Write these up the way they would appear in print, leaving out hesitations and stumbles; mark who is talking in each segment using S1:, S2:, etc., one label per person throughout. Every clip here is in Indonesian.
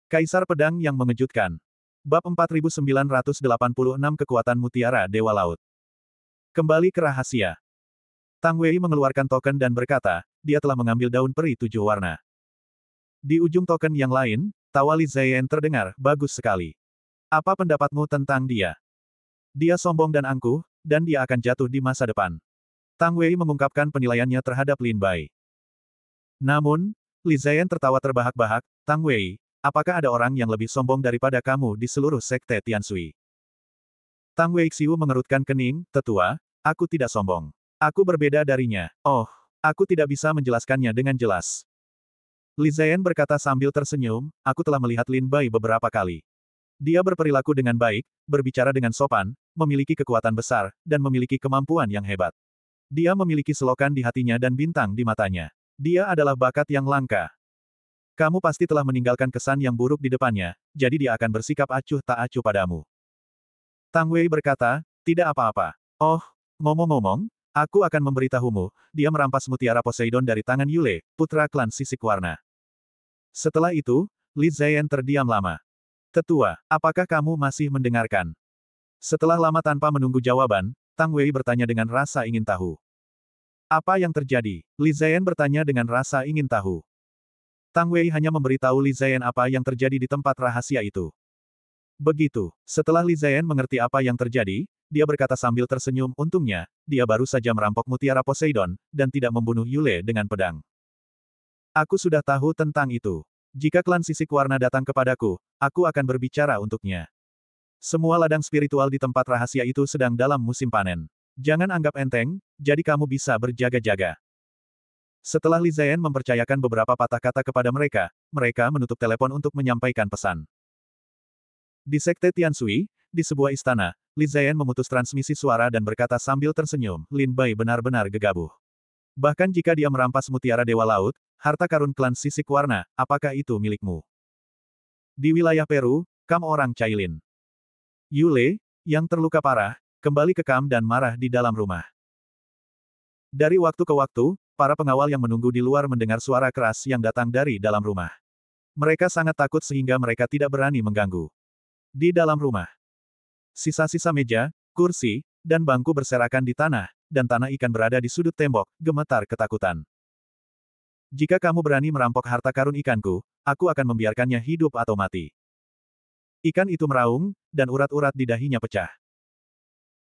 S1: Kaisar Pedang yang Mengejutkan. Bab 4986 Kekuatan Mutiara Dewa Laut. Kembali ke rahasia. Tang Wei mengeluarkan token dan berkata, dia telah mengambil daun peri 7 warna. Di ujung token yang lain, tawa Li Ziyan terdengar, bagus sekali. Apa pendapatmu tentang dia? Dia sombong dan angkuh, dan dia akan jatuh di masa depan. Tang Wei mengungkapkan penilaiannya terhadap Lin Bai. Namun, Li Ziyan tertawa terbahak-bahak, Tang Wei, apakah ada orang yang lebih sombong daripada kamu di seluruh sekte Tianshui? Tang Weixiu mengerutkan kening, tetua, aku tidak sombong. Aku berbeda darinya. Oh, aku tidak bisa menjelaskannya dengan jelas. Li Ziyan berkata sambil tersenyum, aku telah melihat Lin Bai beberapa kali. Dia berperilaku dengan baik, berbicara dengan sopan, memiliki kekuatan besar, dan memiliki kemampuan yang hebat. Dia memiliki selokan di hatinya dan bintang di matanya. Dia adalah bakat yang langka. Kamu pasti telah meninggalkan kesan yang buruk di depannya, jadi dia akan bersikap acuh tak acuh padamu. Tang Wei berkata, tidak apa-apa. Oh, ngomong-ngomong, aku akan memberitahumu, dia merampas mutiara Poseidon dari tangan Yule, putra klan Sisik Warna. Setelah itu, Li Ziyan terdiam lama. Tetua, apakah kamu masih mendengarkan? Setelah lama tanpa menunggu jawaban, Tang Wei bertanya dengan rasa ingin tahu. Apa yang terjadi? Li Ziyan bertanya dengan rasa ingin tahu. Tang Wei hanya memberitahu Li Ziyan apa yang terjadi di tempat rahasia itu. Begitu, setelah Li Ziyan mengerti apa yang terjadi, dia berkata sambil tersenyum, untungnya, dia baru saja merampok mutiara Poseidon, dan tidak membunuh Yule dengan pedang. Aku sudah tahu tentang itu. Jika klan Sisik Warna datang kepadaku, aku akan berbicara untuknya. Semua ladang spiritual di tempat rahasia itu sedang dalam musim panen. Jangan anggap enteng, jadi kamu bisa berjaga-jaga. Setelah Li Ziyan mempercayakan beberapa patah kata kepada mereka, mereka menutup telepon untuk menyampaikan pesan. Di Sekte Tianshui, di sebuah istana, Li Ziyan memutus transmisi suara dan berkata sambil tersenyum, Lin Bai benar-benar gegabah. Bahkan jika dia merampas mutiara Dewa Laut, harta karun klan Sisik Warna, apakah itu milikmu? Di wilayah Peru, Kam orang Cailin. Yule, yang terluka parah, kembali ke Kam dan marah di dalam rumah. Dari waktu ke waktu, para pengawal yang menunggu di luar mendengar suara keras yang datang dari dalam rumah. Mereka sangat takut sehingga mereka tidak berani mengganggu. Di dalam rumah, sisa-sisa meja, kursi, dan bangku berserakan di tanah, dan tanah ikan berada di sudut tembok, gemetar ketakutan. Jika kamu berani merampok harta karun ikanku, aku akan membiarkannya hidup atau mati. Ikan itu meraung, dan urat-urat di dahinya pecah.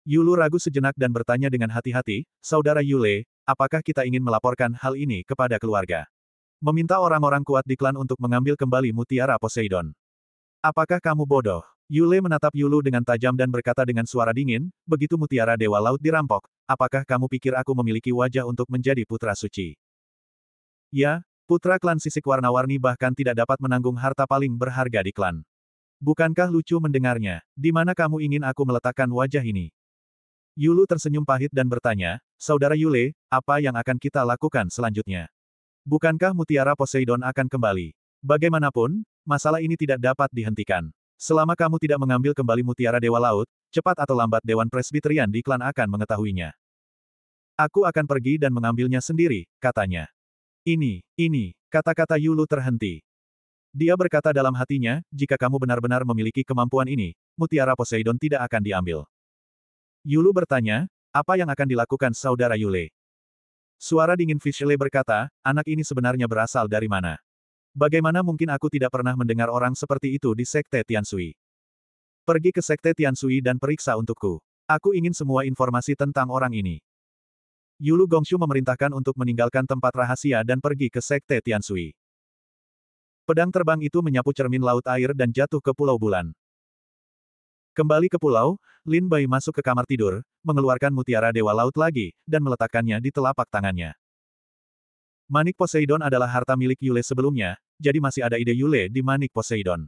S1: Yulu ragu sejenak dan bertanya dengan hati-hati, Saudara Yule, apakah kita ingin melaporkan hal ini kepada keluarga? Meminta orang-orang kuat di klan untuk mengambil kembali mutiara Poseidon. Apakah kamu bodoh? Yule menatap Yulu dengan tajam dan berkata dengan suara dingin, begitu mutiara Dewa Laut dirampok, apakah kamu pikir aku memiliki wajah untuk menjadi putra suci? Ya, putra klan Sisik Warna-Warni bahkan tidak dapat menanggung harta paling berharga di klan. Bukankah lucu mendengarnya? Di mana kamu ingin aku meletakkan wajah ini? Yulu tersenyum pahit dan bertanya, Saudara Yule, apa yang akan kita lakukan selanjutnya? Bukankah mutiara Poseidon akan kembali? Bagaimanapun, masalah ini tidak dapat dihentikan. Selama kamu tidak mengambil kembali mutiara Dewa Laut, cepat atau lambat Dewan Presbiterian di klan akan mengetahuinya. Aku akan pergi dan mengambilnya sendiri, katanya. Ini, kata-kata Yulu terhenti. Dia berkata dalam hatinya, jika kamu benar-benar memiliki kemampuan ini, mutiara Poseidon tidak akan diambil. Yulu bertanya, apa yang akan dilakukan Saudara Yule? Suara dingin Fishle berkata, anak ini sebenarnya berasal dari mana? Bagaimana mungkin aku tidak pernah mendengar orang seperti itu di Sekte Tianshui? Pergi ke Sekte Tianshui dan periksa untukku. Aku ingin semua informasi tentang orang ini. Yulu Gongshu memerintahkan untuk meninggalkan tempat rahasia dan pergi ke Sekte Tianshui. Pedang terbang itu menyapu cermin laut air dan jatuh ke Pulau Bulan. Kembali ke pulau, Lin Bai masuk ke kamar tidur, mengeluarkan mutiara Dewa Laut lagi, dan meletakkannya di telapak tangannya. Manik Poseidon adalah harta milik Yule sebelumnya, jadi masih ada ide Yule di Manik Poseidon.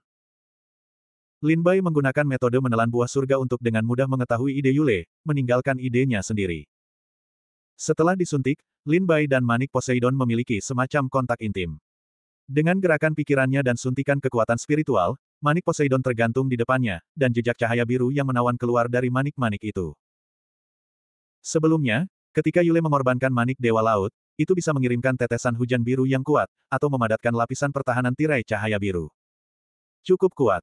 S1: Lin Bai menggunakan metode menelan buah surga untuk dengan mudah mengetahui ide Yule, meninggalkan idenya sendiri. Setelah disuntik, Lin Bai dan Manik Poseidon memiliki semacam kontak intim. Dengan gerakan pikirannya dan suntikan kekuatan spiritual, Manik Poseidon tergantung di depannya, dan jejak cahaya biru yang menawan keluar dari manik-manik itu. Sebelumnya, ketika Yule mengorbankan manik Dewa Laut, itu bisa mengirimkan tetesan hujan biru yang kuat, atau memadatkan lapisan pertahanan tirai cahaya biru. Cukup kuat.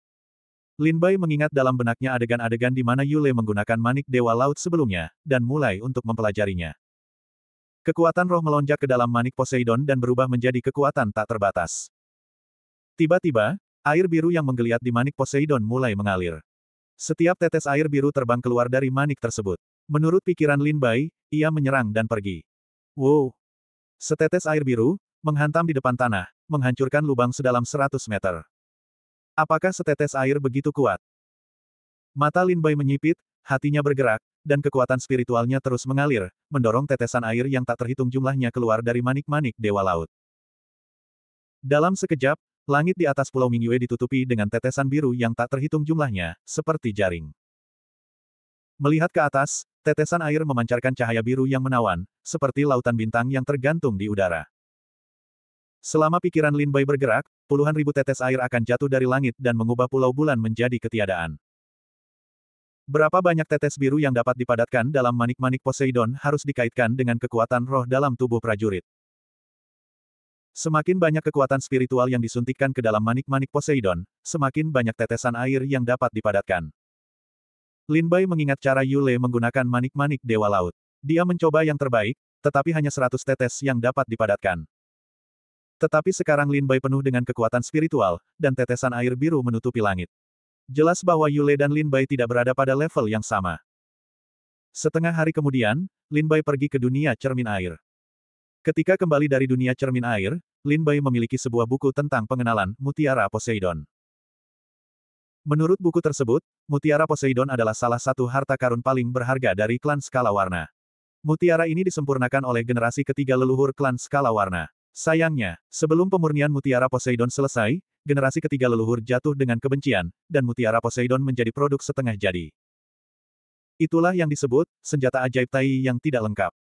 S1: Lin Bai mengingat dalam benaknya adegan-adegan di mana Yule menggunakan manik Dewa Laut sebelumnya, dan mulai untuk mempelajarinya. Kekuatan roh melonjak ke dalam manik Poseidon dan berubah menjadi kekuatan tak terbatas. Tiba-tiba, air biru yang menggeliat di manik Poseidon mulai mengalir. Setiap tetes air biru terbang keluar dari manik tersebut. Menurut pikiran Lin Bai, ia menyerang dan pergi. Wow! Setetes air biru, menghantam di depan tanah, menghancurkan lubang sedalam 100 meter. Apakah setetes air begitu kuat? Mata Lin Bai menyipit, hatinya bergerak, dan kekuatan spiritualnya terus mengalir, mendorong tetesan air yang tak terhitung jumlahnya keluar dari manik-manik Dewa Laut. Dalam sekejap, langit di atas Pulau Mingyue ditutupi dengan tetesan biru yang tak terhitung jumlahnya, seperti jaring. Melihat ke atas, tetesan air memancarkan cahaya biru yang menawan, seperti lautan bintang yang tergantung di udara. Selama pikiran Lin Bai bergerak, puluhan ribu tetes air akan jatuh dari langit dan mengubah pulau bulan menjadi ketiadaan. Berapa banyak tetes biru yang dapat dipadatkan dalam manik-manik Poseidon harus dikaitkan dengan kekuatan roh dalam tubuh prajurit. Semakin banyak kekuatan spiritual yang disuntikkan ke dalam manik-manik Poseidon, semakin banyak tetesan air yang dapat dipadatkan. Lin Bai mengingat cara Yule menggunakan manik-manik Dewa Laut. Dia mencoba yang terbaik, tetapi hanya 100 tetes yang dapat dipadatkan. Tetapi sekarang Lin Bai penuh dengan kekuatan spiritual, dan tetesan air biru menutupi langit. Jelas bahwa Yule dan Lin Bai tidak berada pada level yang sama. Setengah hari kemudian, Lin Bai pergi ke dunia cermin air. Ketika kembali dari dunia cermin air, Lin Bai memiliki sebuah buku tentang pengenalan Mutiara Poseidon. Menurut buku tersebut, Mutiara Poseidon adalah salah satu harta karun paling berharga dari klan Skala Warna. Mutiara ini disempurnakan oleh generasi ketiga leluhur klan Skala Warna. Sayangnya, sebelum pemurnian Mutiara Poseidon selesai, generasi ketiga leluhur jatuh dengan kebencian, dan Mutiara Poseidon menjadi produk setengah jadi. Itulah yang disebut, senjata ajaib Tai yang tidak lengkap.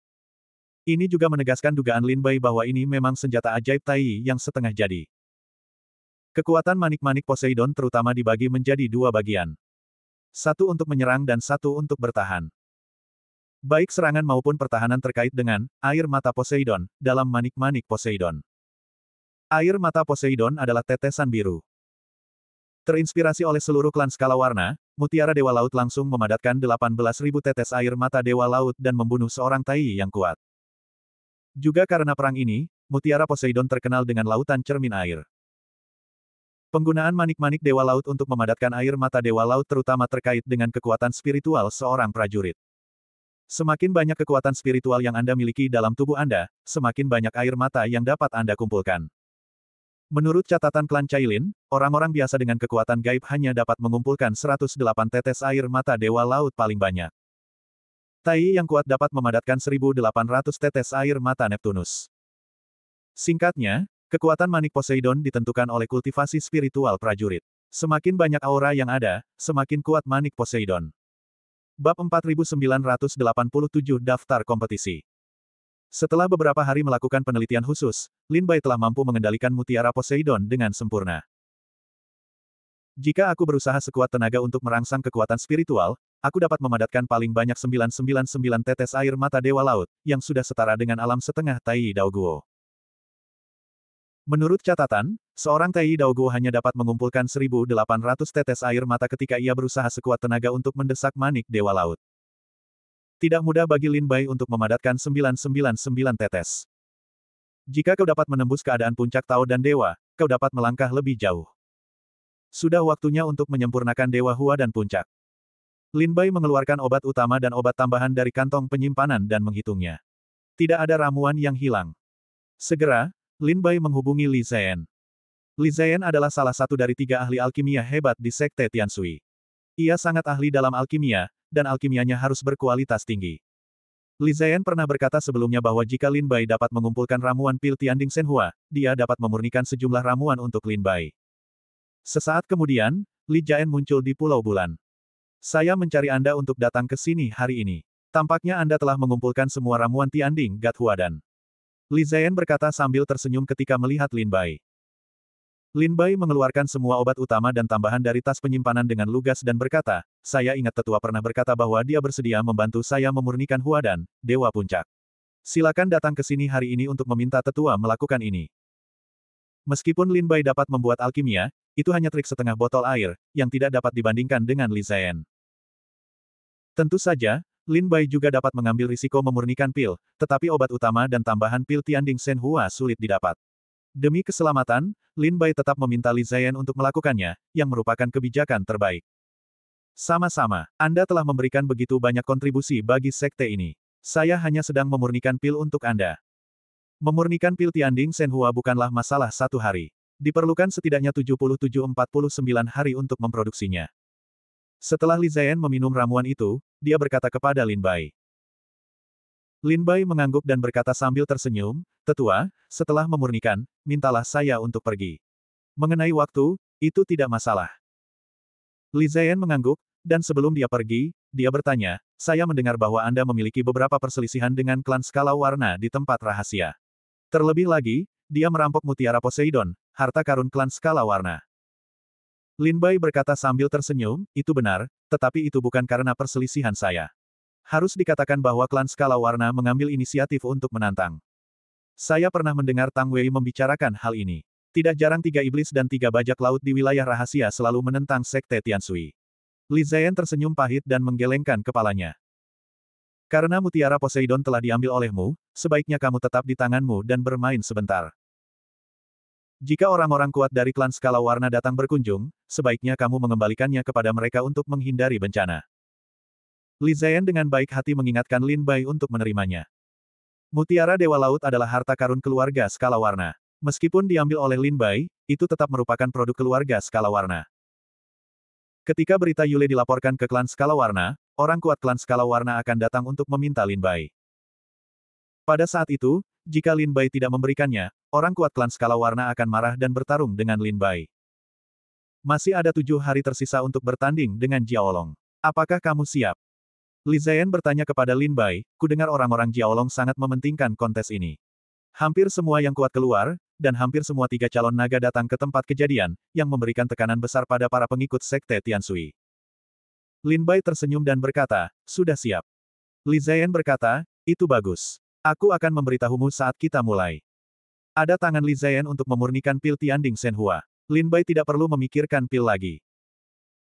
S1: Ini juga menegaskan dugaan Lin Bai bahwa ini memang senjata ajaib Tai yang setengah jadi. Kekuatan manik-manik Poseidon terutama dibagi menjadi dua bagian. Satu untuk menyerang dan satu untuk bertahan. Baik serangan maupun pertahanan terkait dengan air mata Poseidon dalam manik-manik Poseidon. Air mata Poseidon adalah tetesan biru. Terinspirasi oleh seluruh klan Skala Warna, Mutiara Dewa Laut langsung memadatkan 18.000 tetes air mata Dewa Laut dan membunuh seorang Tai yang kuat. Juga karena perang ini, Mutiara Poseidon terkenal dengan lautan cermin air. Penggunaan manik-manik Dewa Laut untuk memadatkan air mata Dewa Laut terutama terkait dengan kekuatan spiritual seorang prajurit. Semakin banyak kekuatan spiritual yang Anda miliki dalam tubuh Anda, semakin banyak air mata yang dapat Anda kumpulkan. Menurut catatan klan Cailin, orang-orang biasa dengan kekuatan gaib hanya dapat mengumpulkan 108 tetes air mata Dewa Laut paling banyak. Tai yang kuat dapat memadatkan 1.800 tetes air mata Neptunus. Singkatnya, kekuatan manik Poseidon ditentukan oleh kultivasi spiritual prajurit. Semakin banyak aura yang ada, semakin kuat manik Poseidon. Bab 4987 Daftar Kompetisi. Setelah beberapa hari melakukan penelitian khusus, Lin Bai telah mampu mengendalikan Mutiara Poseidon dengan sempurna. Jika aku berusaha sekuat tenaga untuk merangsang kekuatan spiritual, aku dapat memadatkan paling banyak 999 tetes air mata Dewa Laut, yang sudah setara dengan alam setengah Tai Daoguo. Menurut catatan, seorang Tai Daoguo hanya dapat mengumpulkan 1.800 tetes air mata ketika ia berusaha sekuat tenaga untuk mendesak manik Dewa Laut. Tidak mudah bagi Lin Bai untuk memadatkan 999 tetes. Jika kau dapat menembus keadaan puncak Tao dan Dewa, kau dapat melangkah lebih jauh. Sudah waktunya untuk menyempurnakan Dewa Hua dan puncak. Lin Bai mengeluarkan obat utama dan obat tambahan dari kantong penyimpanan dan menghitungnya. Tidak ada ramuan yang hilang. Segera, Lin Bai menghubungi Li Zhen. Li Zhen adalah salah satu dari 3 ahli alkimia hebat di Sekte Tianshui. Ia sangat ahli dalam alkimia, dan alkimianya harus berkualitas tinggi. Li Zhen pernah berkata sebelumnya bahwa jika Lin Bai dapat mengumpulkan ramuan pil Tianding Shenhua, dia dapat memurnikan sejumlah ramuan untuk Lin Bai. Sesaat kemudian, Li Zhen muncul di Pulau Bulan. Saya mencari Anda untuk datang ke sini hari ini. Tampaknya Anda telah mengumpulkan semua ramuan Tianding Gat Huadan. Li Zhen berkata sambil tersenyum ketika melihat Lin Bai. Lin Bai mengeluarkan semua obat utama dan tambahan dari tas penyimpanan dengan lugas dan berkata, saya ingat tetua pernah berkata bahwa dia bersedia membantu saya memurnikan Huadan, Dewa Puncak. Silakan datang ke sini hari ini untuk meminta tetua melakukan ini. Meskipun Lin Bai dapat membuat alkimia, itu hanya trik setengah botol air, yang tidak dapat dibandingkan dengan Li Ziyan. Tentu saja, Lin Bai juga dapat mengambil risiko memurnikan pil, tetapi obat utama dan tambahan pil Tianding Shenhua sulit didapat. Demi keselamatan, Lin Bai tetap meminta Li Ziyan untuk melakukannya, yang merupakan kebijakan terbaik. Sama-sama, Anda telah memberikan begitu banyak kontribusi bagi sekte ini. Saya hanya sedang memurnikan pil untuk Anda. Memurnikan pil Tianding Shenhua bukanlah masalah satu hari. Diperlukan setidaknya 77-49 hari untuk memproduksinya. Setelah Li Ziyan meminum ramuan itu, dia berkata kepada Lin Bai. Lin Bai mengangguk dan berkata sambil tersenyum, "Tetua, setelah memurnikan, mintalah saya untuk pergi." Mengenai waktu, itu tidak masalah. Li Ziyan mengangguk, dan sebelum dia pergi, dia bertanya, "Saya mendengar bahwa Anda memiliki beberapa perselisihan dengan klan skala warna di tempat rahasia. Terlebih lagi, dia merampok mutiara Poseidon, harta karun klan skala warna." Lin Bai berkata sambil tersenyum, "Itu benar, tetapi itu bukan karena perselisihan saya. Harus dikatakan bahwa klan skala warna mengambil inisiatif untuk menantang. Saya pernah mendengar Tang Wei membicarakan hal ini. Tidak jarang 3 iblis dan 3 bajak laut di wilayah rahasia selalu menentang sekte Tianshui." Li Ziyan tersenyum pahit dan menggelengkan kepalanya. "Karena mutiara Poseidon telah diambil olehmu, sebaiknya kamu tetap di tanganmu dan bermain sebentar. Jika orang-orang kuat dari klan skala warna datang berkunjung, sebaiknya kamu mengembalikannya kepada mereka untuk menghindari bencana." Li Ziyan dengan baik hati mengingatkan Lin Bai untuk menerimanya. Mutiara Dewa Laut adalah harta karun keluarga skala warna. Meskipun diambil oleh Lin Bai, itu tetap merupakan produk keluarga skala warna. Ketika berita Yule dilaporkan ke klan skala warna, orang kuat klan skala warna akan datang untuk meminta Lin Bai. Pada saat itu, jika Lin Bai tidak memberikannya, orang kuat klan skala warna akan marah dan bertarung dengan Lin Bai. Masih ada 7 hari tersisa untuk bertanding dengan Jiaolong. Apakah kamu siap? Li Ziyan bertanya kepada Lin Bai, "Kudengar orang-orang Jiaolong sangat mementingkan kontes ini. Hampir semua yang kuat keluar, dan hampir semua 3 calon naga datang ke tempat kejadian, yang memberikan tekanan besar pada para pengikut sekte Tianshui." Lin Bai tersenyum dan berkata, "Sudah siap." Li Ziyan berkata, "Itu bagus. Aku akan memberitahumu saat kita mulai." Ada tangan Li Ziyan untuk memurnikan pil Tianding Shenhua. Lin Bai tidak perlu memikirkan pil lagi.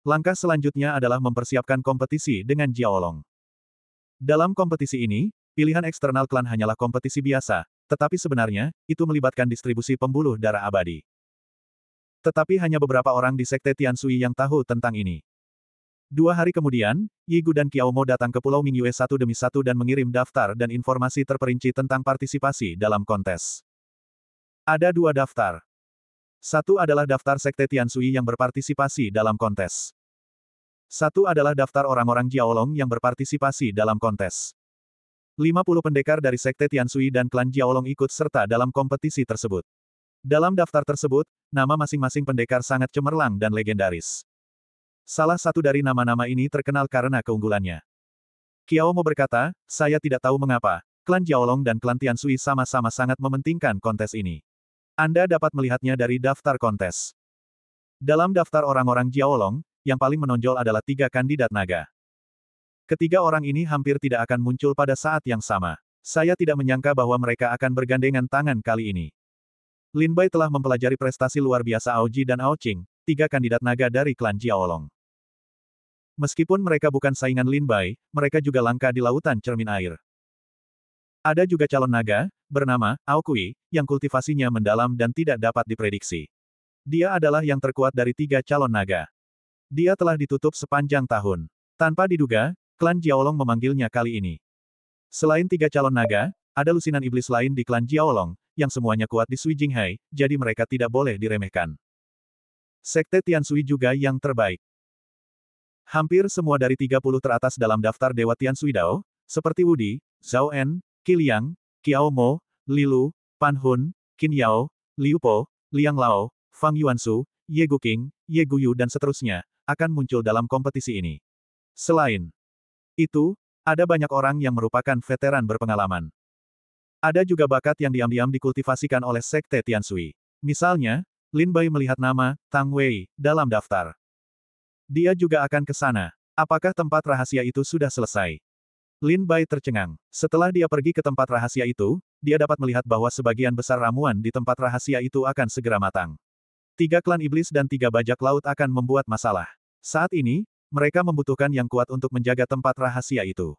S1: Langkah selanjutnya adalah mempersiapkan kompetisi dengan Jiaolong. Dalam kompetisi ini, pilihan eksternal klan hanyalah kompetisi biasa, tetapi sebenarnya, itu melibatkan distribusi pembuluh darah abadi. Tetapi hanya beberapa orang di sekte Tianshui yang tahu tentang ini. 2 hari kemudian, Yi Gu dan Qiao Mo datang ke Pulau Mingyue satu demi satu dan mengirim daftar dan informasi terperinci tentang partisipasi dalam kontes. Ada 2 daftar. Satu adalah daftar sekte Tianshui yang berpartisipasi dalam kontes. Satu adalah daftar orang-orang Jiaolong yang berpartisipasi dalam kontes. 50 pendekar dari sekte Tianshui dan klan Jiaolong ikut serta dalam kompetisi tersebut. Dalam daftar tersebut, nama masing-masing pendekar sangat cemerlang dan legendaris. Salah satu dari nama-nama ini terkenal karena keunggulannya. Qiao Mo berkata, "Saya tidak tahu mengapa, klan Jiaolong dan klan Tianshui sama-sama sangat mementingkan kontes ini. Anda dapat melihatnya dari daftar kontes. Dalam daftar orang-orang Jiaolong, yang paling menonjol adalah 3 kandidat naga. Ketiga orang ini hampir tidak akan muncul pada saat yang sama. Saya tidak menyangka bahwa mereka akan bergandengan tangan kali ini." Lin Bai telah mempelajari prestasi luar biasa Aoji dan Aoqing, 3 kandidat naga dari klan Jiaolong. Meskipun mereka bukan saingan Lin Bai, mereka juga langka di lautan cermin air. Ada juga calon naga, bernama Aokui, yang kultivasinya mendalam dan tidak dapat diprediksi. Dia adalah yang terkuat dari 3 calon naga. Dia telah ditutup sepanjang tahun. Tanpa diduga, klan Jiaolong memanggilnya kali ini. Selain 3 calon naga, ada lusinan iblis lain di klan Jiaolong, yang semuanya kuat di Sui Jinghai, jadi mereka tidak boleh diremehkan. Sekte Tianshui juga yang terbaik. Hampir semua dari 30 teratas dalam daftar Dewa Tianshui Dao, seperti Wudi, Zhao En, Qi Liang, Qiao Mo, Li Lu, Pan Hun, Qin Yao, Liu Po, Liang Lao, Fang Yuansu, Ye Guqing, Ye Guyu dan seterusnya, akan muncul dalam kompetisi ini. Selain itu, ada banyak orang yang merupakan veteran berpengalaman. Ada juga bakat yang diam-diam dikultivasikan oleh Sekte Tianshui. Misalnya, Lin Bai melihat nama Tang Wei dalam daftar. Dia juga akan ke sana. Apakah tempat rahasia itu sudah selesai? Lin Bai tercengang. Setelah dia pergi ke tempat rahasia itu, dia dapat melihat bahwa sebagian besar ramuan di tempat rahasia itu akan segera matang. 3 klan iblis dan 3 bajak laut akan membuat masalah. Saat ini, mereka membutuhkan yang kuat untuk menjaga tempat rahasia itu.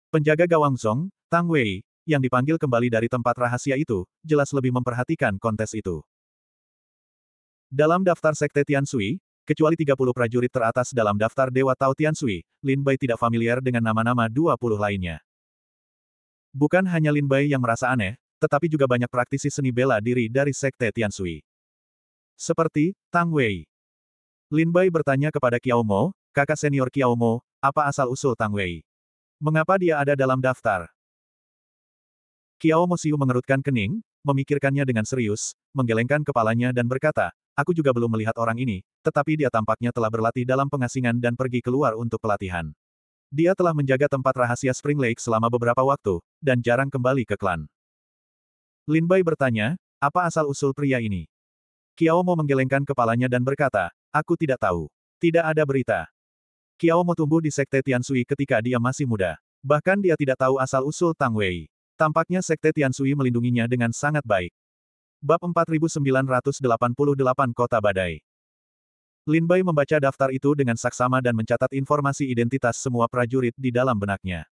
S1: Penjaga gawang Zong, Tang Wei, yang dipanggil kembali dari tempat rahasia itu, jelas lebih memperhatikan kontes itu. Dalam daftar Sekte Tianshui, kecuali 30 prajurit teratas dalam daftar Dewa Tao Tianshui, Lin Bai tidak familiar dengan nama-nama 20 lainnya. Bukan hanya Lin Bai yang merasa aneh, tetapi juga banyak praktisi seni bela diri dari Sekte Tianshui. Seperti Tang Wei. Lin Bai bertanya kepada Qiao Mo, kakak senior Qiao Mo, apa asal-usul Tang Wei? Mengapa dia ada dalam daftar? Qiao Mo Siu mengerutkan kening, memikirkannya dengan serius, menggelengkan kepalanya dan berkata, aku juga belum melihat orang ini, tetapi dia tampaknya telah berlatih dalam pengasingan dan pergi keluar untuk pelatihan. Dia telah menjaga tempat rahasia Spring Lake selama beberapa waktu, dan jarang kembali ke klan. Lin Bai bertanya, apa asal-usul pria ini? Qiao Mo menggelengkan kepalanya dan berkata, aku tidak tahu. Tidak ada berita. Qiao Mo tumbuh di Sekte Tianshui ketika dia masih muda. Bahkan dia tidak tahu asal-usul Tang Wei. Tampaknya Sekte Tianshui melindunginya dengan sangat baik. Bab 4988 Kota Badai. Lin Bai membaca daftar itu dengan saksama dan mencatat informasi identitas semua prajurit di dalam benaknya.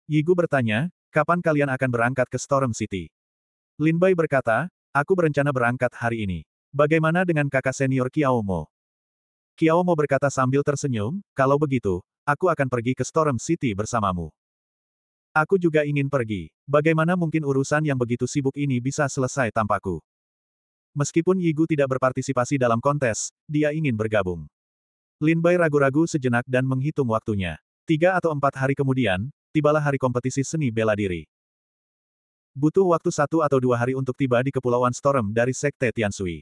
S1: Yi Gu bertanya, kapan kalian akan berangkat ke Storm City? Lin Bai berkata, aku berencana berangkat hari ini. Bagaimana dengan kakak senior Qiao Mo? Qiao Mo berkata sambil tersenyum, kalau begitu, aku akan pergi ke Storm City bersamamu. Aku juga ingin pergi. Bagaimana mungkin urusan yang begitu sibuk ini bisa selesai tanpaku? Meskipun Yi Gu tidak berpartisipasi dalam kontes, dia ingin bergabung. Lin Bai ragu-ragu sejenak dan menghitung waktunya. 3 atau 4 hari kemudian, tibalah hari kompetisi seni bela diri. Butuh waktu 1 atau 2 hari untuk tiba di Kepulauan Storm dari Sekte Tianshui.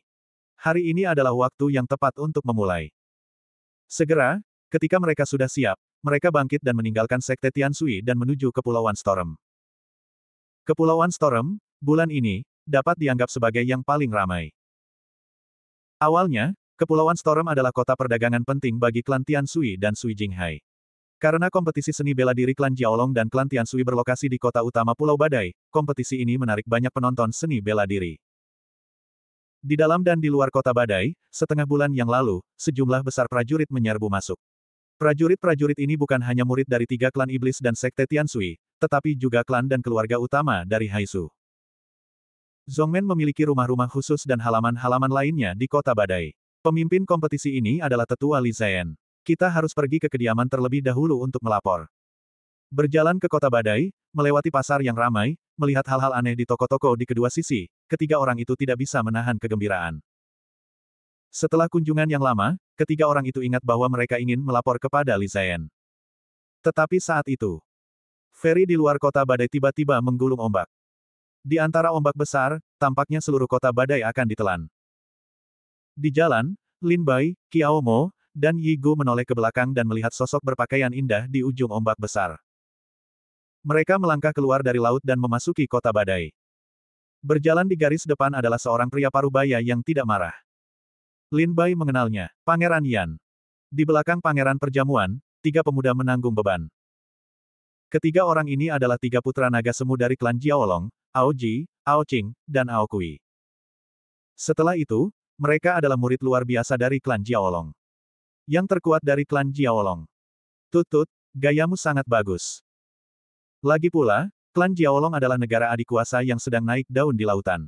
S1: Hari ini adalah waktu yang tepat untuk memulai. Segera, ketika mereka sudah siap, mereka bangkit dan meninggalkan Sekte Tianshui dan menuju Kepulauan Storm. Kepulauan Storm, bulan ini, dapat dianggap sebagai yang paling ramai. Awalnya, Kepulauan Storm adalah kota perdagangan penting bagi klan Tianshui dan Sui Jinghai. Karena kompetisi seni bela diri klan Jiaolong dan klan Tianshui berlokasi di kota utama Pulau Badai, kompetisi ini menarik banyak penonton seni bela diri. Di dalam dan di luar kota Badai, setengah bulan yang lalu, sejumlah besar prajurit menyerbu masuk. Prajurit-prajurit ini bukan hanya murid dari 3 klan iblis dan Sekte Tianshui, tetapi juga klan dan keluarga utama dari Haisu. Zongmen memiliki rumah-rumah khusus dan halaman-halaman lainnya di kota Badai. Pemimpin kompetisi ini adalah Tetua Li Zian. Kita harus pergi ke kediaman terlebih dahulu untuk melapor. Berjalan ke kota Badai, melewati pasar yang ramai, melihat hal-hal aneh di toko-toko di kedua sisi, ketiga orang itu tidak bisa menahan kegembiraan. Setelah kunjungan yang lama, ketiga orang itu ingat bahwa mereka ingin melapor kepada Li Zian. Tetapi saat itu, feri di luar kota Badai tiba-tiba menggulung ombak. Di antara ombak besar, tampaknya seluruh kota Badai akan ditelan. Di jalan, Lin Bai, Qiao Mo, dan Yi Gu menoleh ke belakang dan melihat sosok berpakaian indah di ujung ombak besar. Mereka melangkah keluar dari laut dan memasuki kota Badai. Berjalan di garis depan adalah seorang pria parubaya yang tidak marah. Lin Bai mengenalnya, Pangeran Yan. Di belakang Pangeran Perjamuan, 3 pemuda menanggung beban. Ketiga orang ini adalah 3 putra naga semu dari klan Jiaolong, Ao Ji, Ao Qing, dan Ao Kui. Setelah itu, mereka adalah murid luar biasa dari klan Jiaolong. Yang terkuat dari klan Jiaolong. Tut, gayamu sangat bagus. Lagi pula, klan Jiaolong adalah negara adik kuasa yang sedang naik daun di lautan.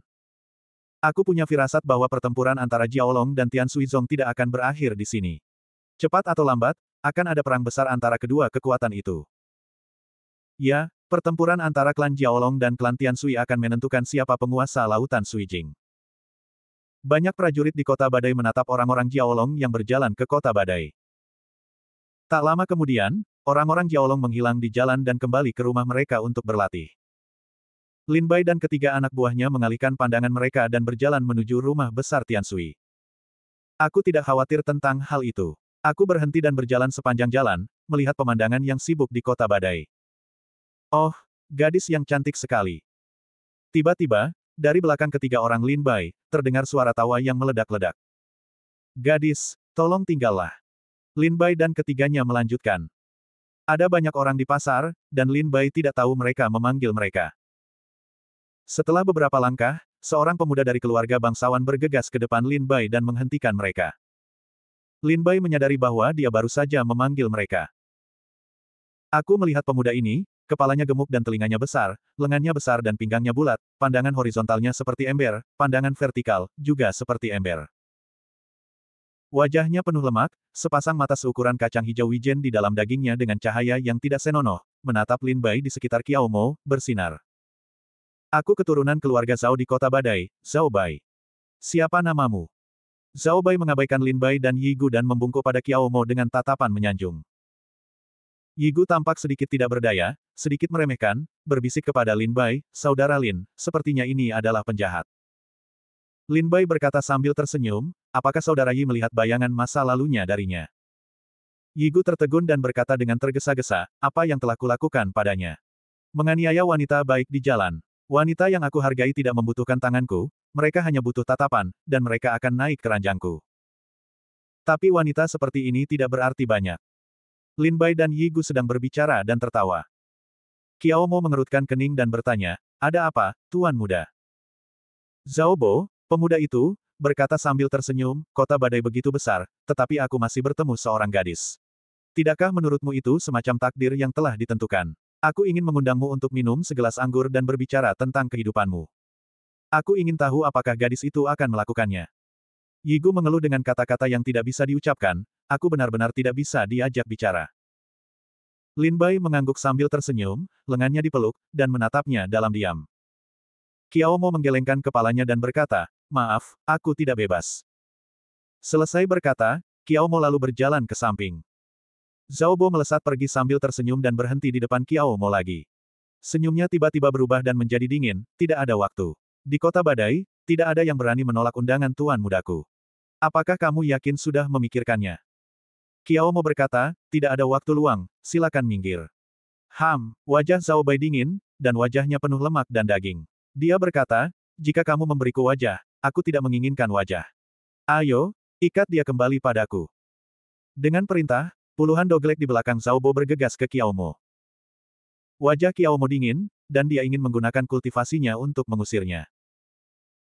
S1: Aku punya firasat bahwa pertempuran antara Jiaolong dan Tianshui Zong tidak akan berakhir di sini. Cepat atau lambat, akan ada perang besar antara kedua kekuatan itu. Ya, pertempuran antara klan Jiaolong dan klan Tianshui akan menentukan siapa penguasa lautan Suijing. Banyak prajurit di kota Badai menatap orang-orang Jiaolong yang berjalan ke kota Badai. Tak lama kemudian, orang-orang Jiaolong menghilang di jalan dan kembali ke rumah mereka untuk berlatih. Lin Bai dan ketiga anak buahnya mengalihkan pandangan mereka dan berjalan menuju rumah besar Tianshui. Aku tidak khawatir tentang hal itu. Aku berhenti dan berjalan sepanjang jalan, melihat pemandangan yang sibuk di kota Badai. Oh, gadis yang cantik sekali. Tiba-tiba, dari belakang ketiga orang Lin Bai, terdengar suara tawa yang meledak-ledak. Gadis, tolong tinggallah. Lin Bai dan ketiganya melanjutkan. Ada banyak orang di pasar, dan Lin Bai tidak tahu mereka memanggil mereka. Setelah beberapa langkah, seorang pemuda dari keluarga bangsawan bergegas ke depan Lin Bai dan menghentikan mereka. Lin Bai menyadari bahwa dia baru saja memanggil mereka. Aku melihat pemuda ini, kepalanya gemuk dan telinganya besar, lengannya besar dan pinggangnya bulat, pandangan horizontalnya seperti ember, pandangan vertikal juga seperti ember. Wajahnya penuh lemak, sepasang mata seukuran kacang hijau wijen di dalam dagingnya dengan cahaya yang tidak senonoh, menatap Lin Bai di sekitar Kiao Mo, bersinar. Aku keturunan keluarga Zhao di kota Badai, Zhao Bai. Siapa namamu? Zhao Bai mengabaikan Lin Bai dan Yi Gu dan membungkuk pada Kiao Mo dengan tatapan menyanjung. Yi Gu tampak sedikit tidak berdaya, sedikit meremehkan, berbisik kepada Lin Bai, "Saudara Lin, sepertinya ini adalah penjahat." Lin Bai berkata sambil tersenyum, "Apakah saudara Yi melihat bayangan masa lalunya darinya?" Yi Gu tertegun dan berkata dengan tergesa-gesa, "Apa yang telah kulakukan padanya? Menganiaya wanita baik di jalan. Wanita yang aku hargai tidak membutuhkan tanganku, mereka hanya butuh tatapan, dan mereka akan naik ke ranjangku. Tapi wanita seperti ini tidak berarti banyak." Lin Bai dan Yi Gu sedang berbicara dan tertawa. Kiao Mo mengerutkan kening dan bertanya, "Ada apa, Tuan Muda?" Zhao Bo, pemuda itu, berkata sambil tersenyum, "Kota Badai begitu besar, tetapi aku masih bertemu seorang gadis. Tidakkah menurutmu itu semacam takdir yang telah ditentukan? Aku ingin mengundangmu untuk minum segelas anggur dan berbicara tentang kehidupanmu. Aku ingin tahu apakah gadis itu akan melakukannya." Yi Gu mengeluh dengan kata-kata yang tidak bisa diucapkan, "Aku benar-benar tidak bisa diajak bicara." Lin Bai mengangguk sambil tersenyum, lengannya dipeluk, dan menatapnya dalam diam. Kiao Mo menggelengkan kepalanya dan berkata, "Maaf, aku tidak bebas." Selesai berkata, Kiao Mo lalu berjalan ke samping. Zhao Bo melesat pergi sambil tersenyum dan berhenti di depan Kiao Mo lagi. Senyumnya tiba-tiba berubah dan menjadi dingin, "Tidak ada waktu. Di kota Badai, tidak ada yang berani menolak undangan Tuan Mudaku. Apakah kamu yakin sudah memikirkannya?" Kiao Mo berkata, "Tidak ada waktu luang, silakan minggir." Wajah Zhao Bai dingin, dan wajahnya penuh lemak dan daging. Dia berkata, "Jika kamu memberiku wajah, aku tidak menginginkan wajah. Ayo, ikat dia kembali padaku." Dengan perintah, puluhan doglek di belakang Zhao Bo bergegas ke Kiao Mo. Wajah Kiao Mo dingin, dan dia ingin menggunakan kultivasinya untuk mengusirnya.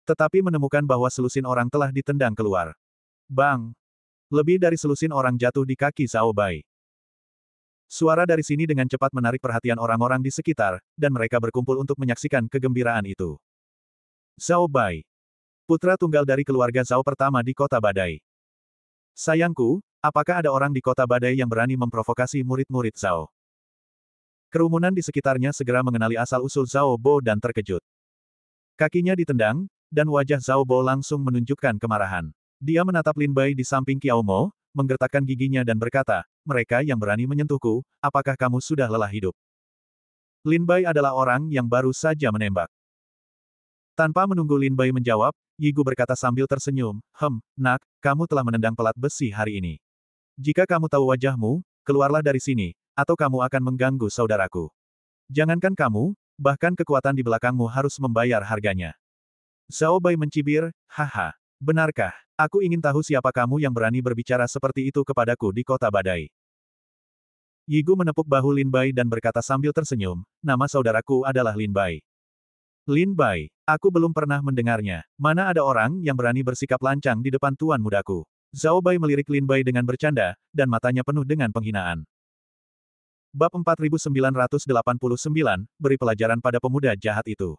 S1: Tetapi menemukan bahwa selusin orang telah ditendang keluar. Bang! Lebih dari selusin orang jatuh di kaki Zhao Bai. Suara dari sini dengan cepat menarik perhatian orang-orang di sekitar, dan mereka berkumpul untuk menyaksikan kegembiraan itu. Zhao Bai. Putra tunggal dari keluarga Zhao pertama di kota Badai. Sayangku, apakah ada orang di kota Badai yang berani memprovokasi murid-murid Zhao? Kerumunan di sekitarnya segera mengenali asal-usul Zhao Bo dan terkejut. Kakinya ditendang, dan wajah Zhao Bo langsung menunjukkan kemarahan. Dia menatap Lin Bai di samping Kiao Mo, menggertakkan giginya dan berkata, "Mereka yang berani menyentuhku, apakah kamu sudah lelah hidup?" Lin Bai adalah orang yang baru saja menembak. Tanpa menunggu Lin Bai menjawab, Yi Gu berkata sambil tersenyum, "Nak, kamu telah menendang pelat besi hari ini. Jika kamu tahu wajahmu, keluarlah dari sini, atau kamu akan mengganggu saudaraku. Jangankan kamu, bahkan kekuatan di belakangmu harus membayar harganya." Zhao Bai mencibir, "Haha. Benarkah? Aku ingin tahu siapa kamu yang berani berbicara seperti itu kepadaku di kota Badai." Yi Gu menepuk bahu Lin Bai dan berkata sambil tersenyum, "Nama saudaraku adalah Lin Bai." "Lin Bai, aku belum pernah mendengarnya. Mana ada orang yang berani bersikap lancang di depan tuan mudaku?" Zhao Bai melirik Lin Bai dengan bercanda, dan matanya penuh dengan penghinaan. Bab 4989, beri pelajaran pada pemuda jahat itu.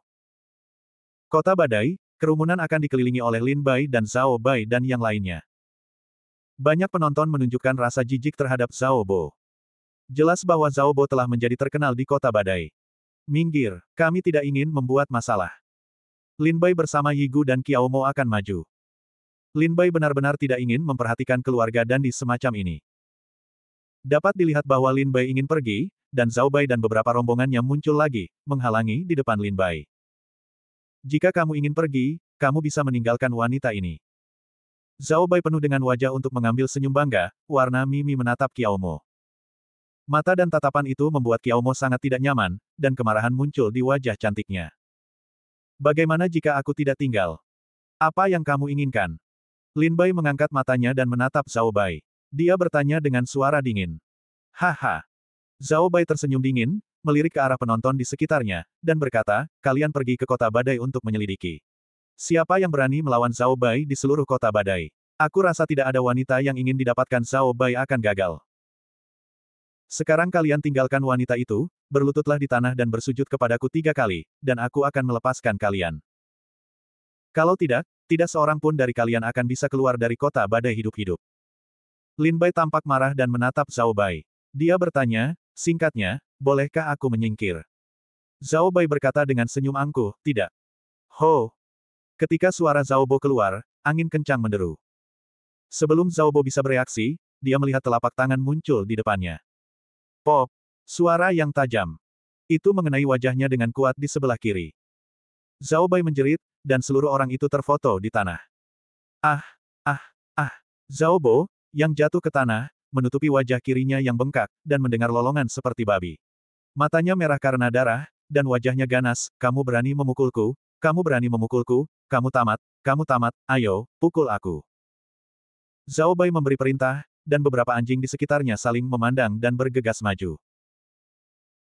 S1: Kota Badai, kerumunan akan dikelilingi oleh Lin Bai dan Zhao Bai dan yang lainnya. Banyak penonton menunjukkan rasa jijik terhadap Zhao Bo. Jelas bahwa Zhao Bo telah menjadi terkenal di kota Badai. "Minggir, kami tidak ingin membuat masalah." Lin Bai bersama Yi Gu dan Kiao Mo akan maju. Lin Bai benar-benar tidak ingin memperhatikan keluarga Dandi semacam ini. Dapat dilihat bahwa Lin Bai ingin pergi, dan Zhao Bai dan beberapa rombongannya muncul lagi, menghalangi di depan Lin Bai. "Jika kamu ingin pergi, kamu bisa meninggalkan wanita ini." Zhao Bai penuh dengan wajah untuk mengambil senyum bangga, warna Mimi menatap Kiao Mo. Mata dan tatapan itu membuat Kiao Mo sangat tidak nyaman, dan kemarahan muncul di wajah cantiknya. "Bagaimana jika aku tidak tinggal? Apa yang kamu inginkan?" Lin Bai mengangkat matanya dan menatap Zhao Bai. Dia bertanya dengan suara dingin. "Haha." Zhao Bai tersenyum dingin, melirik ke arah penonton di sekitarnya, dan berkata, "Kalian pergi ke kota Badai untuk menyelidiki. Siapa yang berani melawan Zhao Bai di seluruh kota badai? Aku rasa tidak ada wanita yang ingin didapatkan Zhao Bai akan gagal. Sekarang kalian tinggalkan wanita itu, berlututlah di tanah dan bersujud kepadaku 3 kali, dan aku akan melepaskan kalian. Kalau tidak, tidak seorang pun dari kalian akan bisa keluar dari kota badai hidup-hidup. Lin Bai tampak marah dan menatap Zhao Bai. Dia bertanya, singkatnya, bolehkah aku menyingkir? Zhao Bai berkata dengan senyum angkuh, tidak. Ho! Ketika suara Zhao Bo keluar, angin kencang menderu. Sebelum Zhao Bo bisa bereaksi, dia melihat telapak tangan muncul di depannya. Pop! Suara yang tajam. Itu mengenai wajahnya dengan kuat di sebelah kiri. Zhao Bai menjerit, dan seluruh orang itu terfoto di tanah. Ah! Ah! Ah! Zhao Bo, yang jatuh ke tanah, menutupi wajah kirinya yang bengkak, dan mendengar lolongan seperti babi. Matanya merah karena darah, dan wajahnya ganas, kamu berani memukulku, kamu tamat, ayo, pukul aku. Zhao Bai memberi perintah, dan beberapa anjing di sekitarnya saling memandang dan bergegas maju.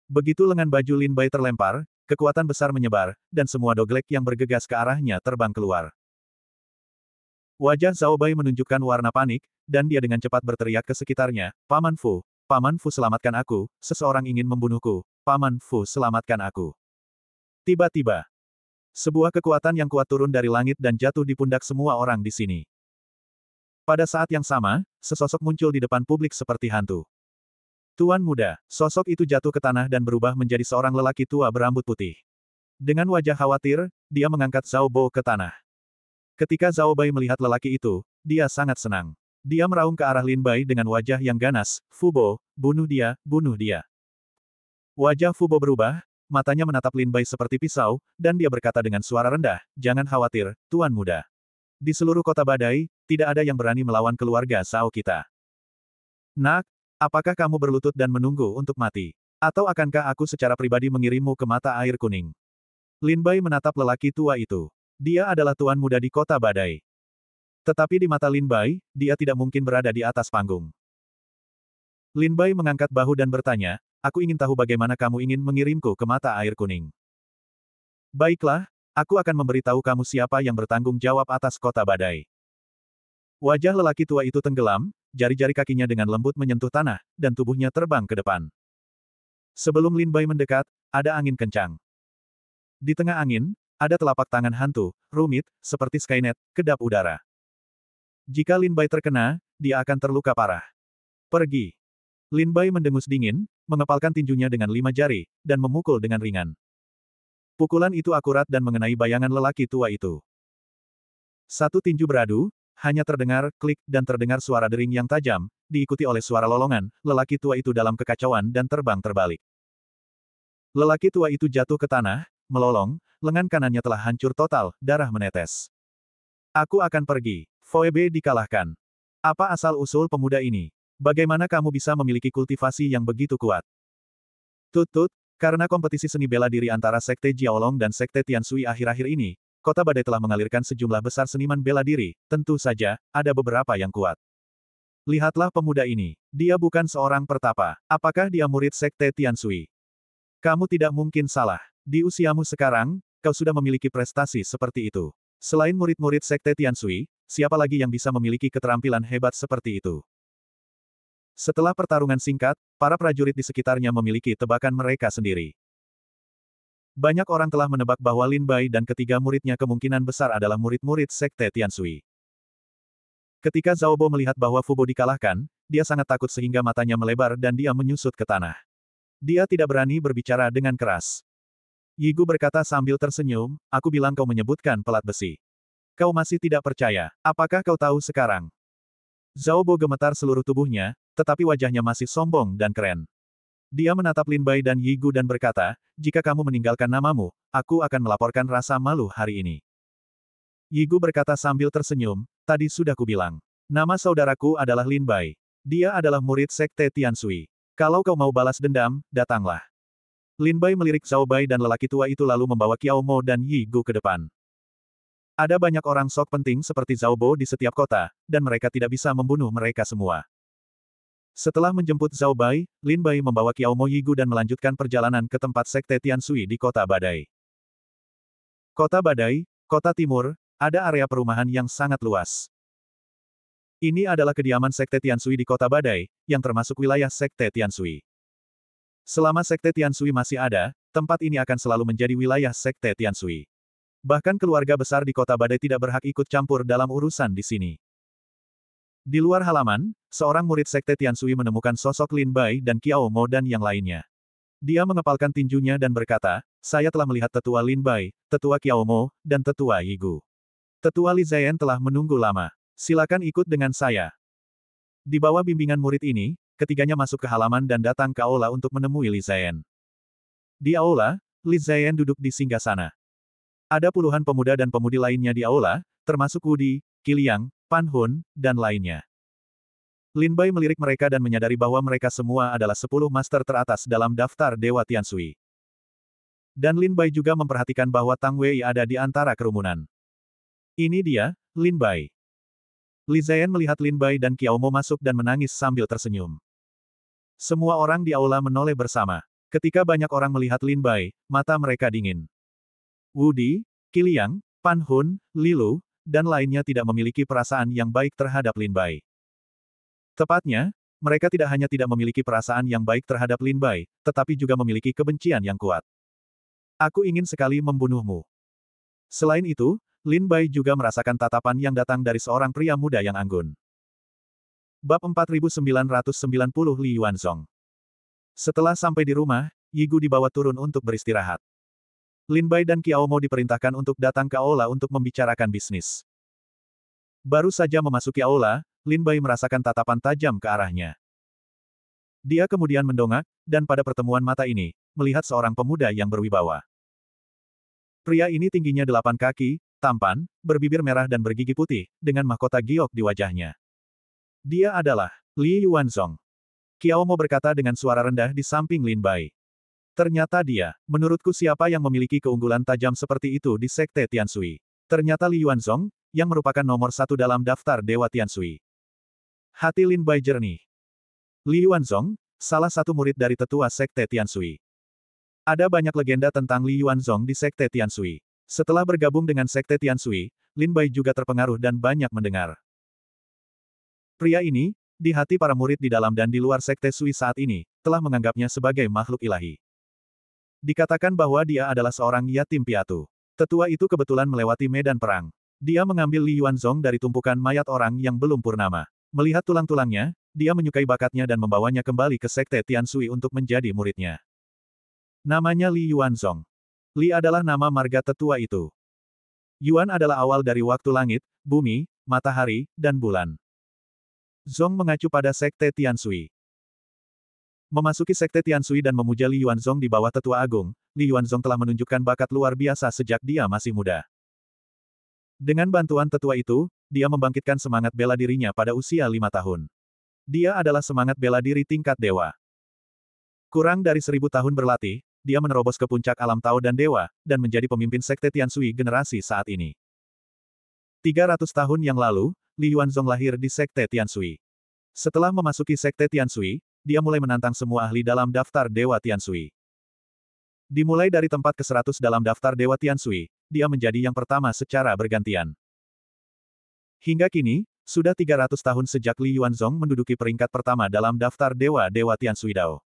S1: Begitu lengan baju Lin Bai terlempar, kekuatan besar menyebar, dan semua doglek yang bergegas ke arahnya terbang keluar. Wajah Zhao Bai menunjukkan warna panik, dan dia dengan cepat berteriak ke sekitarnya, Paman Fu, selamatkan aku, seseorang ingin membunuhku, Paman Fu selamatkan aku. Tiba-tiba, sebuah kekuatan yang kuat turun dari langit dan jatuh di pundak semua orang di sini. Pada saat yang sama, sesosok muncul di depan publik seperti hantu. Tuan muda, sosok itu jatuh ke tanah dan berubah menjadi seorang lelaki tua berambut putih. Dengan wajah khawatir, dia mengangkat Zhao Bo ke tanah. Ketika Zhao Bai melihat lelaki itu, dia sangat senang. Dia meraung ke arah Lin Bai dengan wajah yang ganas, Fu Bo, bunuh dia, bunuh dia. Wajah Fu Bo berubah, matanya menatap Lin Bai seperti pisau, dan dia berkata dengan suara rendah, jangan khawatir, Tuan muda. Di seluruh kota badai, tidak ada yang berani melawan keluarga Zhao kita. Nak, apakah kamu berlutut dan menunggu untuk mati? Atau akankah aku secara pribadi mengirimmu ke mata air kuning? Lin Bai menatap lelaki tua itu. Dia adalah tuan muda di kota badai. Tetapi di mata Lin Bai, dia tidak mungkin berada di atas panggung. Lin Bai mengangkat bahu dan bertanya, aku ingin tahu bagaimana kamu ingin mengirimku ke mata air kuning. Baiklah, aku akan memberitahu kamu siapa yang bertanggung jawab atas kota badai. Wajah lelaki tua itu tenggelam, jari-jari kakinya dengan lembut menyentuh tanah, dan tubuhnya terbang ke depan. Sebelum Lin Bai mendekat, ada angin kencang. Di tengah angin, ada telapak tangan hantu, rumit, seperti Skynet, kedap udara. Jika Lin Bai terkena, dia akan terluka parah. Pergi. Lin Bai mendengus dingin, mengepalkan tinjunya dengan 5 jari, dan memukul dengan ringan. Pukulan itu akurat dan mengenai bayangan lelaki tua itu. Satu tinju beradu, hanya terdengar klik dan terdengar suara dering yang tajam, diikuti oleh suara lolongan, lelaki tua itu dalam kekacauan dan terbang terbalik. Lelaki tua itu jatuh ke tanah, melolong, lengan kanannya telah hancur total, darah menetes. Aku akan pergi. Phoebe dikalahkan. Apa asal-usul pemuda ini? Bagaimana kamu bisa memiliki kultivasi yang begitu kuat? Tut-tut, karena kompetisi seni bela diri antara Sekte Jiaolong dan Sekte Tianshui akhir-akhir ini, kota badai telah mengalirkan sejumlah besar seniman bela diri, tentu saja, ada beberapa yang kuat. Lihatlah pemuda ini. Dia bukan seorang pertapa. Apakah dia murid Sekte Tianshui? Kamu tidak mungkin salah. Di usiamu sekarang, kau sudah memiliki prestasi seperti itu. Selain murid-murid Sekte Tianshui, siapa lagi yang bisa memiliki keterampilan hebat seperti itu? Setelah pertarungan singkat, para prajurit di sekitarnya memiliki tebakan mereka sendiri. Banyak orang telah menebak bahwa Lin Bai dan ketiga muridnya kemungkinan besar adalah murid-murid Sekte Tianshui. Ketika Zhao Bo melihat bahwa Fu Bo dikalahkan, dia sangat takut sehingga matanya melebar dan dia menyusut ke tanah. Dia tidak berani berbicara dengan keras. Yi Gu berkata sambil tersenyum, aku bilang kau menyebutkan pelat besi. Kau masih tidak percaya, apakah kau tahu sekarang? Zhao Bo gemetar seluruh tubuhnya, tetapi wajahnya masih sombong dan keren. Dia menatap Lin Bai dan Yi Gu dan berkata, jika kamu meninggalkan namamu, aku akan melaporkan rasa malu hari ini. Yi Gu berkata sambil tersenyum, tadi sudah kubilang. Nama saudaraku adalah Lin Bai. Dia adalah murid Sekte Tianshui. Kalau kau mau balas dendam, datanglah. Lin Bai melirik Zhao Bai dan lelaki tua itu lalu membawa Qiao Mo dan Yi Gu ke depan. Ada banyak orang sok penting seperti Zhao Bo di setiap kota, dan mereka tidak bisa membunuh mereka semua. Setelah menjemput Zhao Bai, Lin Bai membawa Qiao Mo Yi Gu dan melanjutkan perjalanan ke tempat Sekte Tianshui di kota badai. Kota badai, Kota Timur, ada area perumahan yang sangat luas. Ini adalah kediaman Sekte Tianshui di Kota Badai, yang termasuk wilayah Sekte Tianshui. Selama Sekte Tianshui masih ada, tempat ini akan selalu menjadi wilayah Sekte Tianshui. Bahkan keluarga besar di Kota Badai tidak berhak ikut campur dalam urusan di sini. Di luar halaman, seorang murid Sekte Tianshui menemukan sosok Lin Bai dan Qiao Mo dan yang lainnya. Dia mengepalkan tinjunya dan berkata, saya telah melihat tetua Lin Bai, tetua Qiao Mo, dan tetua Yigu. Tetua Li Ziyan telah menunggu lama. Silakan ikut dengan saya. Di bawah bimbingan murid ini, ketiganya masuk ke halaman dan datang ke aula untuk menemui Li Ziyan. Di aula, Li Ziyan duduk di singgasana. Ada puluhan pemuda dan pemudi lainnya di aula, termasuk Wudi, Qiliang, Pan Hun, dan lainnya. Lin Bai melirik mereka dan menyadari bahwa mereka semua adalah 10 master teratas dalam daftar Dewa Tianshui. Dan Lin Bai juga memperhatikan bahwa Tang Wei ada di antara kerumunan. Ini dia, Lin Bai. Li Ziyan melihat Lin Bai dan Qiao Mo masuk dan menangis sambil tersenyum. Semua orang di aula menoleh bersama. Ketika banyak orang melihat Lin Bai, mata mereka dingin. Wudi, Qiliang, Pan Hun, Lilu, dan lainnya tidak memiliki perasaan yang baik terhadap Lin Bai. Tepatnya, mereka tidak hanya tidak memiliki perasaan yang baik terhadap Lin Bai, tetapi juga memiliki kebencian yang kuat. Aku ingin sekali membunuhmu. Selain itu, Lin Bai juga merasakan tatapan yang datang dari seorang pria muda yang anggun. Bab 4990 Li Yuanzong. Setelah sampai di rumah, Yigu dibawa turun untuk beristirahat. Lin Bai dan Qiao Mo diperintahkan untuk datang ke aula untuk membicarakan bisnis. Baru saja memasuki aula, Lin Bai merasakan tatapan tajam ke arahnya. Dia kemudian mendongak, dan pada pertemuan mata ini, melihat seorang pemuda yang berwibawa. Pria ini tingginya 8 kaki, tampan, berbibir merah dan bergigi putih, dengan mahkota giok di wajahnya. Dia adalah Li Yuanzong. Qiao Mo berkata dengan suara rendah di samping Lin Bai. Ternyata dia, menurutku siapa yang memiliki keunggulan tajam seperti itu di Sekte Tianshui. Ternyata Li Yuanzong, yang merupakan nomor 1 dalam daftar Dewa Tianshui. Hati Lin Bai jernih. Li Yuanzong, salah satu murid dari tetua Sekte Tianshui. Ada banyak legenda tentang Li Yuanzong di Sekte Tianshui. Setelah bergabung dengan Sekte Tianshui, Lin Bai juga terpengaruh dan banyak mendengar. Pria ini, di hati para murid di dalam dan di luar Sekte Sui saat ini, telah menganggapnya sebagai makhluk ilahi. Dikatakan bahwa dia adalah seorang yatim piatu. Tetua itu kebetulan melewati medan perang. Dia mengambil Li Yuanzong dari tumpukan mayat orang yang belum purnama. Melihat tulang-tulangnya, dia menyukai bakatnya dan membawanya kembali ke Sekte Tianshui untuk menjadi muridnya. Namanya Li Yuanzong. Li adalah nama marga tetua itu. Yuan adalah awal dari waktu langit, bumi, matahari, dan bulan. Zong mengacu pada Sekte Tianshui. Memasuki Sekte Tianshui dan memuja Li Yuanzong di bawah tetua agung, Li Yuanzong telah menunjukkan bakat luar biasa sejak dia masih muda. Dengan bantuan tetua itu, dia membangkitkan semangat bela dirinya pada usia 5 tahun. Dia adalah semangat bela diri tingkat dewa. Kurang dari 1000 tahun berlatih, dia menerobos ke puncak alam Tao dan Dewa, dan menjadi pemimpin Sekte Tianshui generasi saat ini. 300 tahun yang lalu, Li Yuanzong lahir di Sekte Tianshui. Setelah memasuki Sekte Tianshui, dia mulai menantang semua ahli dalam daftar Dewa Tianshui. Dimulai dari tempat ke-100 dalam daftar Dewa Tianshui, dia menjadi yang pertama secara bergantian. Hingga kini, sudah 300 tahun sejak Li Yuanzong menduduki peringkat pertama dalam daftar Dewa-Dewa Tianshui Dao.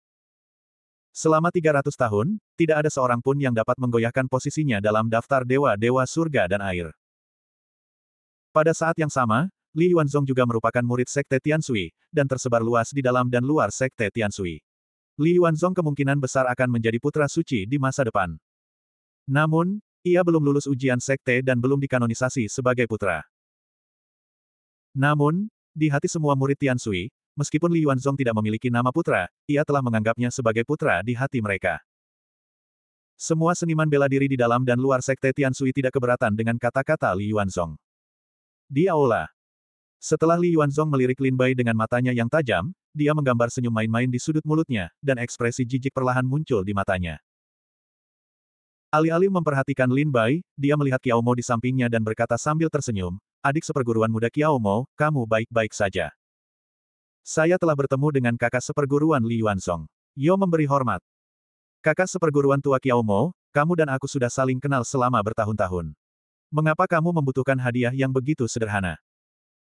S1: Selama 300 tahun, tidak ada seorang pun yang dapat menggoyahkan posisinya dalam daftar dewa-dewa surga dan air. Pada saat yang sama, Li Yuanzong juga merupakan murid Sekte Tianshui, dan tersebar luas di dalam dan luar Sekte Tianshui. Li Yuanzong kemungkinan besar akan menjadi putra suci di masa depan. Namun, ia belum lulus ujian Sekte dan belum dikanonisasi sebagai putra. Namun, di hati semua murid Tianshui, meskipun Li Yuanzong tidak memiliki nama putra, ia telah menganggapnya sebagai putra di hati mereka. Semua seniman bela diri di dalam dan luar Sekte Tianshui tidak keberatan dengan kata-kata Li Yuanzong. Di aula. Setelah Li Yuanzong melirik Lin Bai dengan matanya yang tajam, dia menggambar senyum main-main di sudut mulutnya, dan ekspresi jijik perlahan muncul di matanya. Alih-alih memperhatikan Lin Bai, dia melihat Qiao Mo di sampingnya dan berkata sambil tersenyum, adik seperguruan muda Qiao Mo, kamu baik-baik saja. Saya telah bertemu dengan kakak seperguruan Li Yuanzong. Yo memberi hormat. Kakak seperguruan tua Qiao Mo, kamu dan aku sudah saling kenal selama bertahun-tahun. Mengapa kamu membutuhkan hadiah yang begitu sederhana?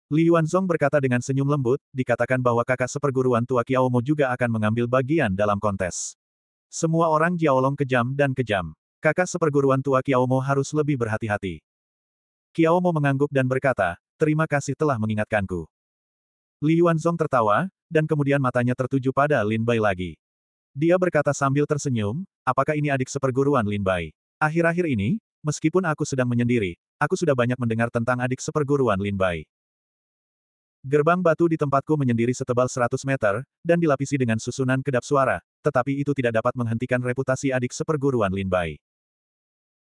S1: Li Yuanzong berkata dengan senyum lembut, dikatakan bahwa kakak seperguruan tua Qiaomo juga akan mengambil bagian dalam kontes. Semua orang Jiaolong kejam dan kejam. Kakak seperguruan tua Qiaomo harus lebih berhati-hati. Qiaomo mengangguk dan berkata, terima kasih telah mengingatkanku. Li Yuanzong tertawa, dan kemudian matanya tertuju pada Lin Bai lagi. Dia berkata sambil tersenyum, apakah ini adik seperguruan Lin Bai? Akhir-akhir ini, meskipun aku sedang menyendiri, aku sudah banyak mendengar tentang adik seperguruan Lin Bai. Gerbang batu di tempatku menyendiri setebal 100 meter, dan dilapisi dengan susunan kedap suara, tetapi itu tidak dapat menghentikan reputasi adik seperguruan Lin Bai.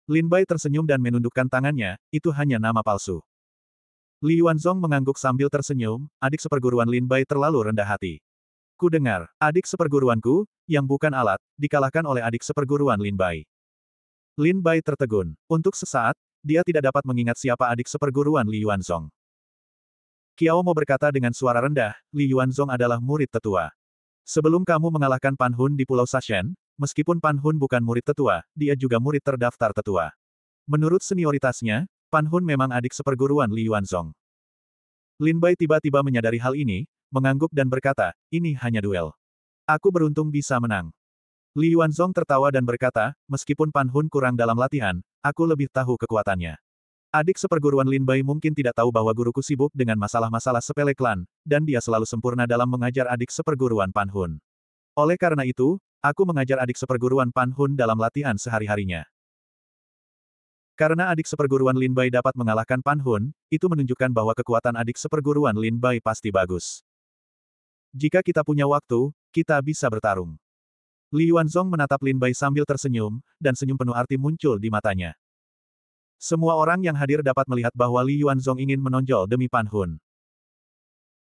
S1: Lin Bai tersenyum dan menundukkan tangannya, itu hanya nama palsu. Li Yuanzong mengangguk sambil tersenyum, adik seperguruan Lin Bai terlalu rendah hati. Ku dengar, adik seperguruanku, yang bukan alat, dikalahkan oleh adik seperguruan Lin Bai. Lin Bai tertegun. Untuk sesaat, dia tidak dapat mengingat siapa adik seperguruan Li Yuanzong. Qiaomo berkata dengan suara rendah, Li Yuanzong adalah murid tetua. Sebelum kamu mengalahkan Pan Hun di Pulau Sashen, meskipun Pan Hun bukan murid tetua, dia juga murid terdaftar tetua. Menurut senioritasnya, Pan Hun memang adik seperguruan Li Yuanzong. Lin Bai tiba-tiba menyadari hal ini, mengangguk dan berkata, ini hanya duel. Aku beruntung bisa menang. Li Yuanzong tertawa dan berkata, meskipun Pan Hun kurang dalam latihan, aku lebih tahu kekuatannya. Adik seperguruan Lin Bai mungkin tidak tahu bahwa guruku sibuk dengan masalah-masalah sepele klan, dan dia selalu sempurna dalam mengajar adik seperguruan Pan Hun. Oleh karena itu, aku mengajar adik seperguruan Pan Hun dalam latihan sehari-harinya. Karena adik seperguruan Lin Bai dapat mengalahkan Pan Hun, itu menunjukkan bahwa kekuatan adik seperguruan Lin Bai pasti bagus. Jika kita punya waktu, kita bisa bertarung. Li Yuanzong menatap Lin Bai sambil tersenyum, dan senyum penuh arti muncul di matanya. Semua orang yang hadir dapat melihat bahwa Li Yuanzong ingin menonjol demi Pan Hun.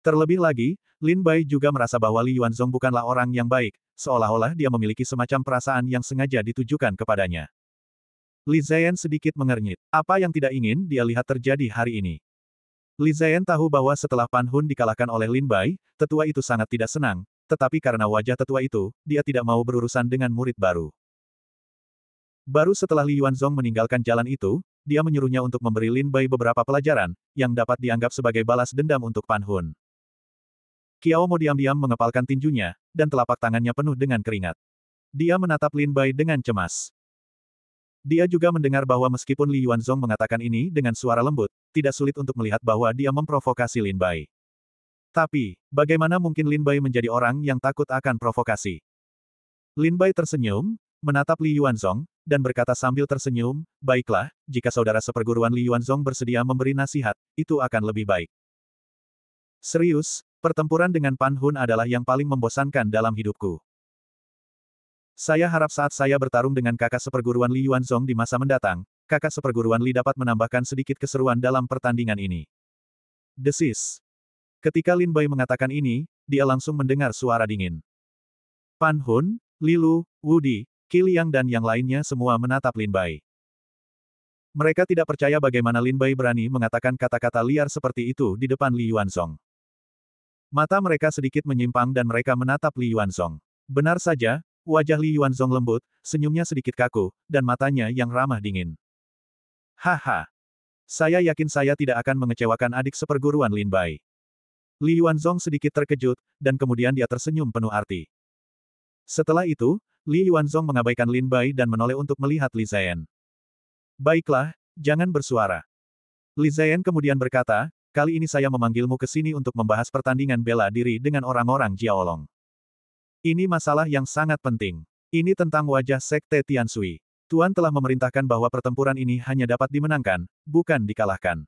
S1: Terlebih lagi, Lin Bai juga merasa bahwa Li Yuanzong bukanlah orang yang baik, seolah-olah dia memiliki semacam perasaan yang sengaja ditujukan kepadanya. Li Ziyan sedikit mengernyit. Apa yang tidak ingin dia lihat terjadi hari ini? Li Ziyan tahu bahwa setelah Pan Hun dikalahkan oleh Lin Bai, tetua itu sangat tidak senang, tetapi karena wajah tetua itu, dia tidak mau berurusan dengan murid baru. Baru setelah Li Yuanzong meninggalkan jalan itu, dia menyuruhnya untuk memberi Lin Bai beberapa pelajaran, yang dapat dianggap sebagai balas dendam untuk Pan Hun. Qiaomo diam-diam mengepalkan tinjunya, dan telapak tangannya penuh dengan keringat. Dia menatap Lin Bai dengan cemas. Dia juga mendengar bahwa meskipun Li Yuanzong mengatakan ini dengan suara lembut, tidak sulit untuk melihat bahwa dia memprovokasi Lin Bai. Tapi, bagaimana mungkin Lin Bai menjadi orang yang takut akan provokasi? Lin Bai tersenyum, menatap Li Yuanzong, dan berkata sambil tersenyum, baiklah, jika saudara seperguruan Li Yuanzong bersedia memberi nasihat, itu akan lebih baik. Serius, pertempuran dengan Pan Hun adalah yang paling membosankan dalam hidupku. Saya harap saat saya bertarung dengan kakak seperguruan Li Yuanzong di masa mendatang, kakak seperguruan Li dapat menambahkan sedikit keseruan dalam pertandingan ini. Desis. Ketika Lin Bai mengatakan ini, dia langsung mendengar suara dingin. Pan Hun, Li Lu, Wu Di, Qi Liang dan yang lainnya semua menatap Lin Bai. Mereka tidak percaya bagaimana Lin Bai berani mengatakan kata-kata liar seperti itu di depan Li Yuanzong. Mata mereka sedikit menyimpang dan mereka menatap Li Yuanzong. Benar saja, wajah Li Yuanzong lembut, senyumnya sedikit kaku, dan matanya yang ramah dingin. Haha. Saya yakin saya tidak akan mengecewakan adik seperguruan Lin Bai. Li Yuanzong sedikit terkejut, dan kemudian dia tersenyum penuh arti. Setelah itu, Li Yuanzong mengabaikan Lin Bai dan menoleh untuk melihat Li Ziyan. Baiklah, jangan bersuara. Li Ziyan kemudian berkata, kali ini saya memanggilmu ke sini untuk membahas pertandingan bela diri dengan orang-orang Jiaolong. Ini masalah yang sangat penting. Ini tentang wajah Sekte Tianshui. Tuan telah memerintahkan bahwa pertempuran ini hanya dapat dimenangkan, bukan dikalahkan.